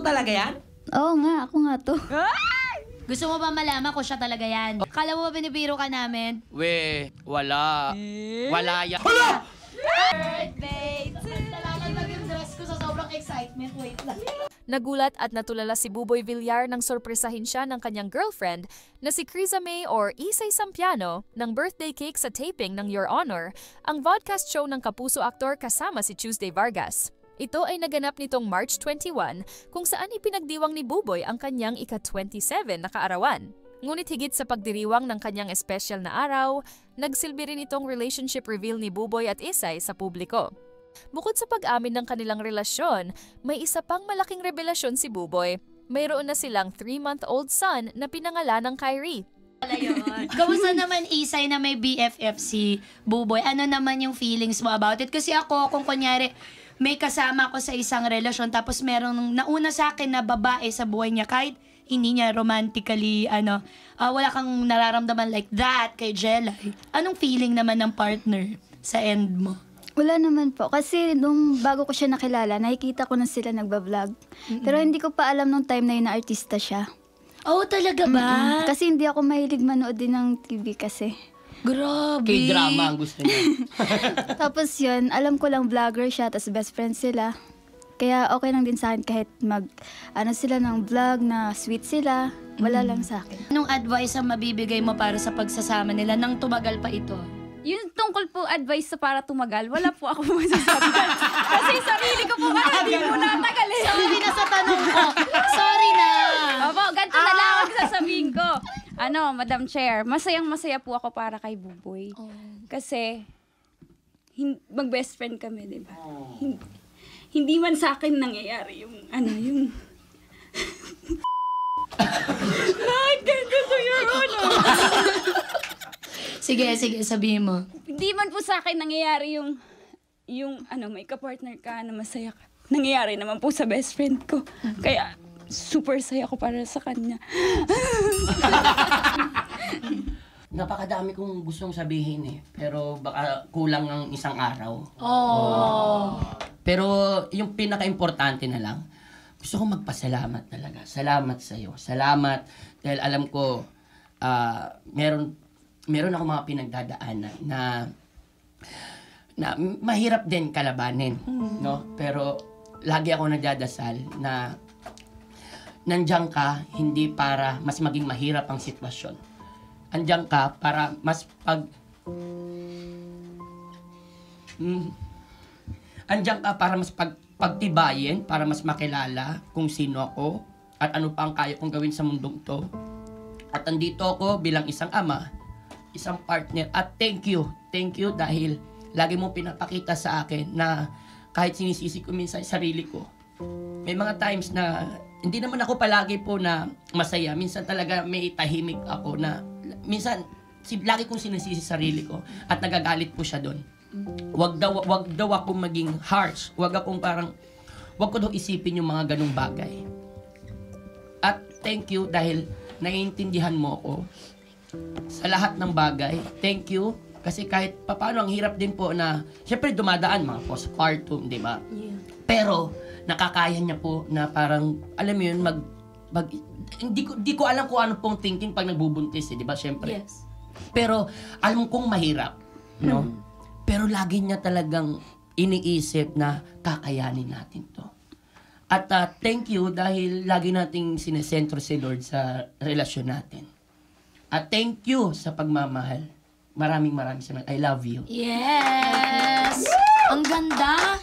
Ikaw talaga yan? Oo nga, ako nga to. Gusto mo ba malaman kung siya talaga yan? Kala mo ba binibiro ka namin? We, wala. Wala yan. Birthday to you! Yung dress ko sa sobrang excitement. Wait lang. Nagulat at natulala si Buboy Villar nang sorpresahin siya ng kanyang girlfriend na si Criza May or Isay Sampiano ng birthday cake sa taping ng Your Honor, ang vodcast show ng Kapuso aktor kasama si Tuesday Vargas. Ito ay naganap nitong March 21 kung saan ipinagdiwang ni Buboy ang kanyang ika-27 na kaarawan. Ngunit higit sa pagdiriwang ng kanyang espesyal na araw, nagsilbi rin itong relationship reveal ni Buboy at Isay sa publiko. Bukod sa pag-amin ng kanilang relasyon, may isa pang malaking revelasyon si Buboy. Mayroon na silang 3-month-old son na pinangalan ng Kyrie. Kamusta naman Isay na may BFF si Buboy? Ano naman yung feelings mo about it? Kasi ako, kung kunyari, may kasama ko sa isang relasyon tapos merong nauna sa akin na babae sa buhay niya kahit hindi niya romantically, wala kang nararamdaman like that kay Jelay. Anong feeling naman ng partner sa end mo? Wala naman po. Kasi nung bago ko siya nakilala, nakikita ko na sila nagbablog. Pero hindi ko pa alam nung time na yun na artista siya. Oh, talaga ba? Kasi hindi ako mahilig manood din ng TV kasi. Grabe. K-drama ang gusto niya. Tapos yun, alam ko lang vlogger siya, tapos best friend sila. Kaya okay lang din sa akin kahit sila ng vlog na sweet sila, wala lang sa akin. Anong advice ang mabibigay mo para sa pagsasama nila nang tumagal pa ito? Yung tungkol po advice sa para tumagal, wala po ako masasabi. Kasi sarili ko po hindi po natagal eh. Sorry na sa tanong ko. Sorry na. Opo, ganito na lang ang sasabihin ko. Madam Chair, masayang-masaya po ako para kay Buboy. Kasi, mag-best friend kami, di ba? Hindi man sa akin nangyayari yung, Bakit ganito Your Honor? Sige, sabihin mo. Hindi man po sa akin nangyayari yung may kapartner ka na masaya ka. Nangyayari naman po sa best friend ko. Kaya, super saya ko para sa kanya. Napakadami kong gustong sabihin eh. Pero baka kulang ng isang araw. Pero yung pinaka-importante na lang, gusto ko magpasalamat talaga. Salamat sa'yo. Salamat dahil alam ko meron ako mga pinagdadaanan na mahirap din kalabanin, no? Pero lagi ako nagdadasal na nandiyan ka hindi para mas maging mahirap ang sitwasyon. Andiyan ka para mas andiyan ka para mas pagtibayin, para mas makilala kung sino ako at ano pa ang kaya kong gawin sa mundong to. At andito ako bilang isang ama, isang partner, at thank you dahil lagi mong pinapakita sa akin na kahit sinisisi ko minsan sarili ko, may mga times na hindi naman ako palagi po na masaya. Minsan talaga may tahimik ako na minsan lagi kong sinisisi sarili ko at nagagalit po siya doon. Wag daw ako maging harsh. Wag ko daw isipin yung mga ganung bagay. At thank you dahil naiintindihan mo ako sa lahat ng bagay. Thank you. Kasi kahit papaano, ang hirap din po na, syempre dumadaan mga postpartum, di ba? Yeah. Pero, nakakaya niya po na parang, alam mo yun, hindi ko alam kung ano pong thinking pag nagbubuntis, di ba? Syempre. Yes. Pero, alam kong mahirap, no? Pero lagi niya talagang iniisip na kakayanin natin to. At thank you dahil lagi nating sinesentro si Lord sa relasyon natin. At thank you sa pagmamahal. Maraming salamat. I love you. Yes! Ang ganda!